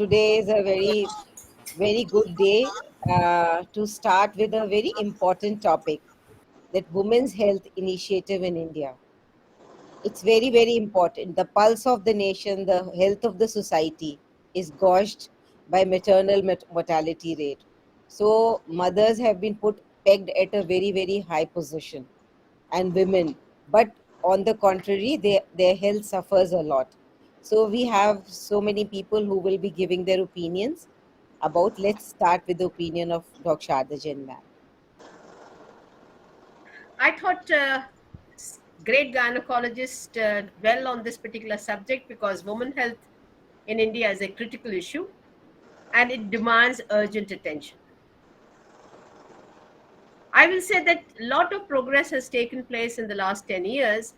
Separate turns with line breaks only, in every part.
today is a very, very good day to start with a very important topic, that Women's Health Initiative in India. It's very, very important. The pulse of the nation, the health of the society is gauged by maternal mortality rate. So, mothers have been put pegged at a very, very high position, and women. But on the contrary, their health suffers a lot. So we have so many people who will be giving their opinions about. Let's start with the opinion of Dr. Sharda Jain ma'am.
I thought great gynecologist dwell on this particular subject because women health in India is a critical issue and it demands urgent attention. I will say that a lot of progress has taken place in the last 10 years,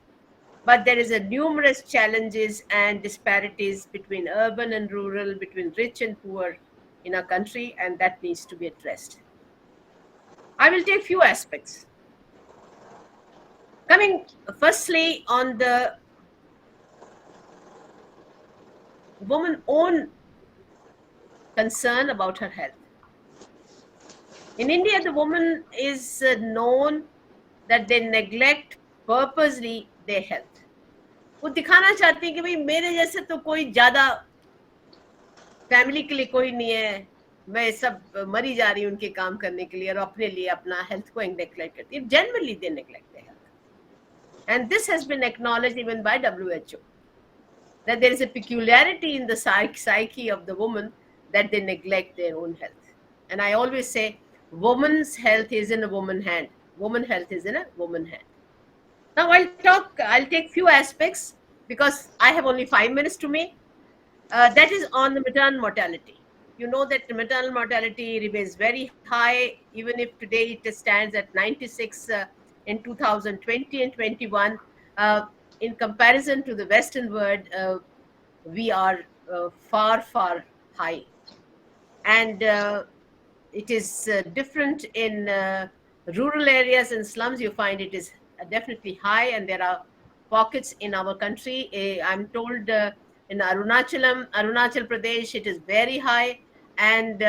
but there is a numerous challenges and disparities between urban and rural, between rich and poor in our country, and that needs to be addressed. I will take few aspects. Coming firstly on the woman's own concern about her health. In India, the woman is known that they neglect purposely their health. वो दिखाना चाहती है कि भाई मेरे जैसे तो कोई ज्यादा फैमिली के लिए कोई नहीं है, मैं सब मरी जा रही हूँ उनके काम करने के लिए और अपने लिए अपना हेल्थ को नेग्लेक्ट करती है. Generally, they neglect their health, and this has been acknowledged even by WHO that there is a peculiarity in the psyche of the woman that they neglect their own health. And I always say, woman's health is in a woman's hand. Woman health is in a woman's hand. Now I'll take few aspects because I have only 5 minutes to make. That is on the maternal mortality. You know that the maternal mortality remains very high, even if today it stands at 96 in 2020 and 21. In comparison to the Western world, we are far, far high. And it is different in rural areas and slums. You find it is definitely high, and there are pockets in our country. I'm told in Arunachal Pradesh, it is very high, and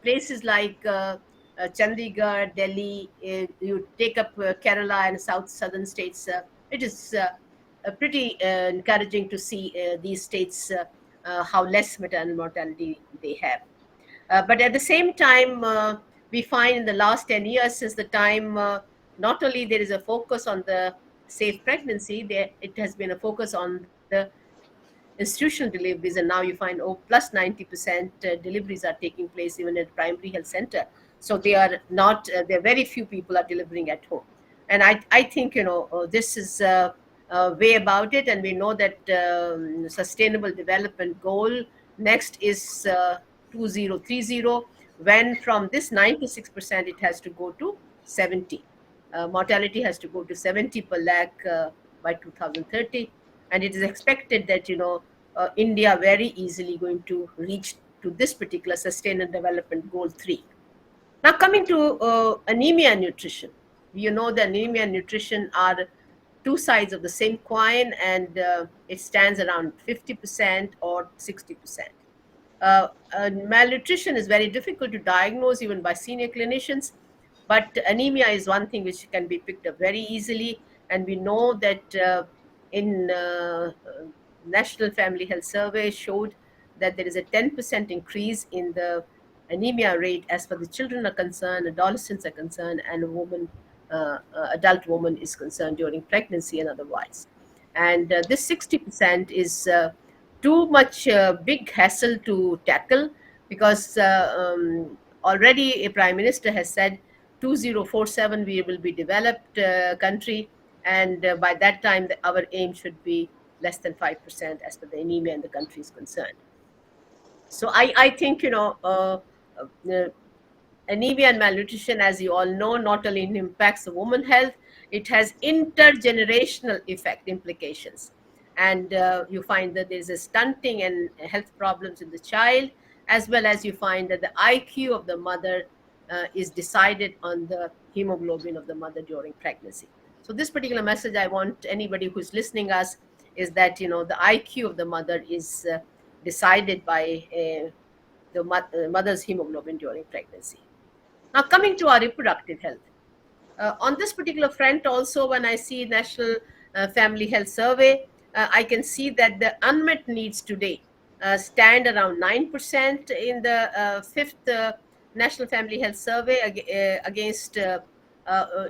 places like Chandigarh, Delhi, you take up Kerala and southern states, it is pretty encouraging to see these states how less maternal mortality they have. But at the same time, we find in the last 10 years, since the time not only there is a focus on the safe pregnancy, it has been a focus on the institutional deliveries, and now you find plus 90% deliveries are taking place even at primary health center. So they are not, there are very few people are delivering at home. And I think, this is way about it, and we know that sustainable development goal next is 2030, when from this 96% it has to go to 70. Mortality has to go to 70 per lakh by 2030, and it is expected that India very easily going to reach to this particular sustainable development goal 3. Now coming to anemia and nutrition, you know that anemia and nutrition are two sides of the same coin, and it stands around 50% or 60%. Malnutrition is very difficult to diagnose even by senior clinicians, but anemia is one thing which can be picked up very easily. And we know that in National Family Health Survey showed that there is a 10% increase in the anemia rate as far as the children are concerned, adolescents are concerned, and a woman, adult woman is concerned during pregnancy and otherwise. And this 60% is too much big hassle to tackle, because already a prime minister has said 2047 we will be developed country, and by that time our aim should be less than 5% as per the anemia in the country is concerned. So I think anemia and malnutrition, as you all know, not only impacts the woman health, it has intergenerational effect implications. And you find that there's a stunting and health problems in the child, as well as you find that the IQ of the mother is decided on the hemoglobin of the mother during pregnancy. So this particular message I want anybody who's listening us is that the IQ of the mother is decided by the mother's hemoglobin during pregnancy. Now, coming to our reproductive health. On this particular front, also, when I see National Family Health Survey, I can see that the unmet needs today stand around 9% in the fifth National Family Health Survey against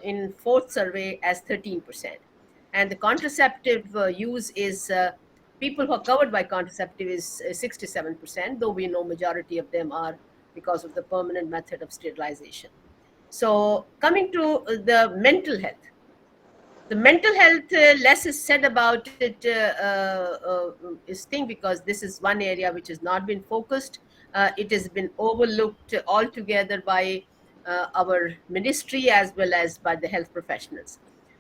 in fourth survey as 13%. And the contraceptive use is people who are covered by contraceptive is 67%, though we know majority of them are because of the permanent method of sterilization. So, coming to the mental health, less is said about it. Is thing because this is one area which has not been focused. It has been overlooked altogether by our ministry as well as by the health professionals,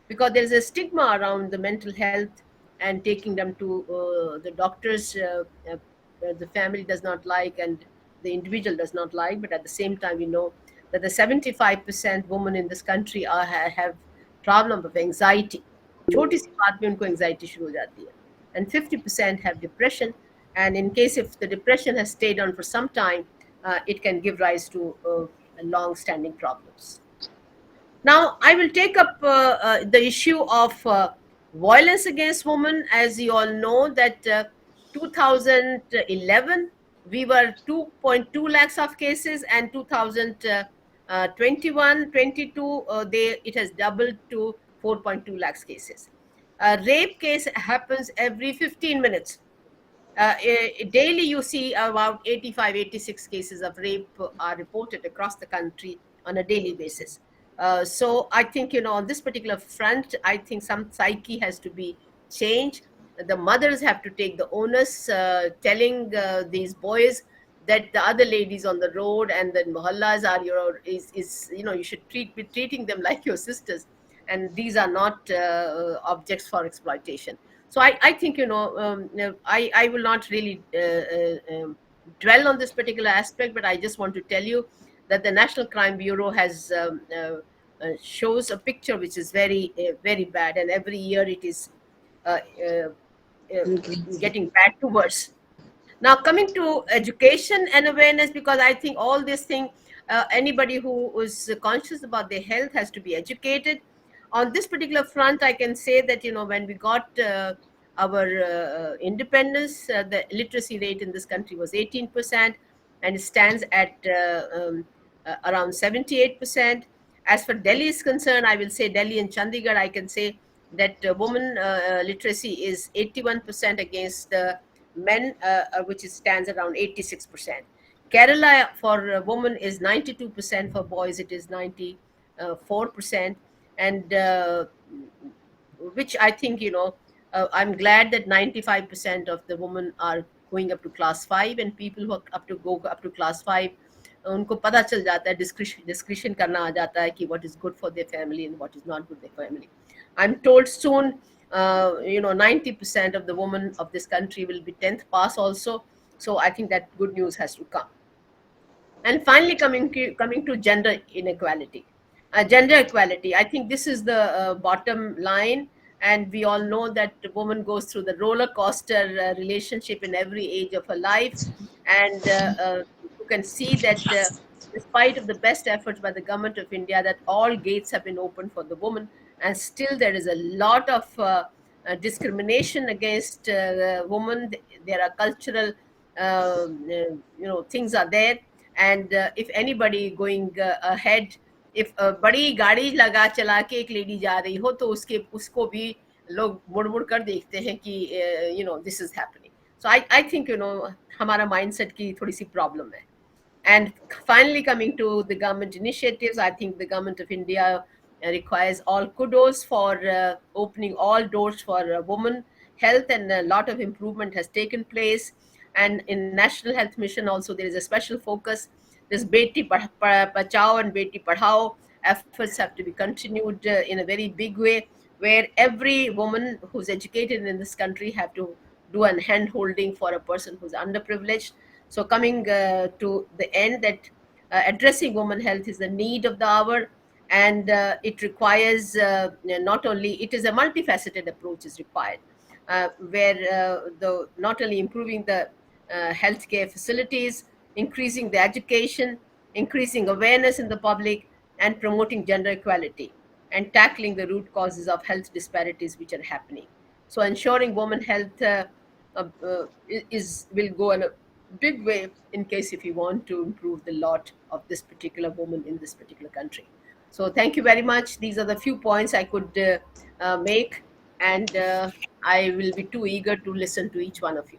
because there is a stigma around the mental health and taking them to the doctors. The family does not like and the individual does not like, but at the same time we know that the 75% women in this country have problem of anxiety. छोटी सी बात में उनको anxiety शुरू हो जाती है, and 50% have depression, and in case if the depression has stayed on for some time, it can give rise to long standing problems. Now, I will take up the issue of violence against women. As you all know, that 2011 we were 2.2 lakhs of cases, and 2021 22 they it has doubled to 4.2 lakhs cases. A rape case happens every 15 minutes. Daily you see about 85, 86 cases of rape are reported across the country on a daily basis. So I think, on this particular front, I think some psyche has to be changed. The mothers have to take the onus, telling these boys that the other ladies on the road and the mohallas are is you should be treating them like your sisters, and these are not objects for exploitation. So I think, I will not really dwell on this particular aspect, but I just want to tell you that the National Crime Bureau has shows a picture which is very bad, and every year it is uh, uh, uh,
Increasing.
getting bad to worse. Now, coming to education and awareness, because I think all this thing, anybody who is conscious about their health has to be educated. On this particular front, I can say that, when we got our independence, the literacy rate in this country was 18%, and it stands at around 78%. As for Delhi is concerned, I will say Delhi and Chandigarh, I can say that women literacy is 81% against men, which stands around 86%. Kerala for women is 92%, for boys it is 94%, and which I think, I'm glad that 95% of the women are going up to class 5, and people who are go up to class 5, उनको पता चल जाता है, discretion करना आ जाता है कि what is good for their family and what is not good for their family. I'm told soon 90% of the women of this country will be 10th pass also. So I think that good news has to come. And finally, coming to gender inequality, gender equality. I think this is the bottom line, and we all know that the woman goes through the roller coaster relationship in every age of her life, and you can see that. Despite of the best efforts by the government of India, that all gates have been opened for the woman, and still there is a lot of discrimination against women. There are cultural, things are there, and if anybody going ahead, if बड़ी गाड़ी लगा चला के एक lady जा रही हो, तो उसको भी लोग मुड़ मुड़ कर देखते हैं कि this is happening. So I think, हमारा mindset की थोड़ी सी problem है. And finally, coming to the government initiatives, I think the government of India requires all kudos for opening all doors for women health, and a lot of improvement has taken place. And in National Health Mission also, there is a special focus. This Beti Bachao and Beti Padhao efforts have to be continued in a very big way, where every woman who's educated in this country have to do an hand holding for a person who's underprivileged. So coming to the end, that addressing women health is the need of the hour, and it requires not only, it is a multifaceted approach is required, where the not only improving the healthcare facilities, increasing the education, increasing awareness in the public, and promoting gender equality, and tackling the root causes of health disparities which are happening. So ensuring women health is will go in a big way in case if you want to improve the lot of this particular woman in this particular country. So thank you very much. These are the few points I could make, and I will be too eager to listen to each one of you.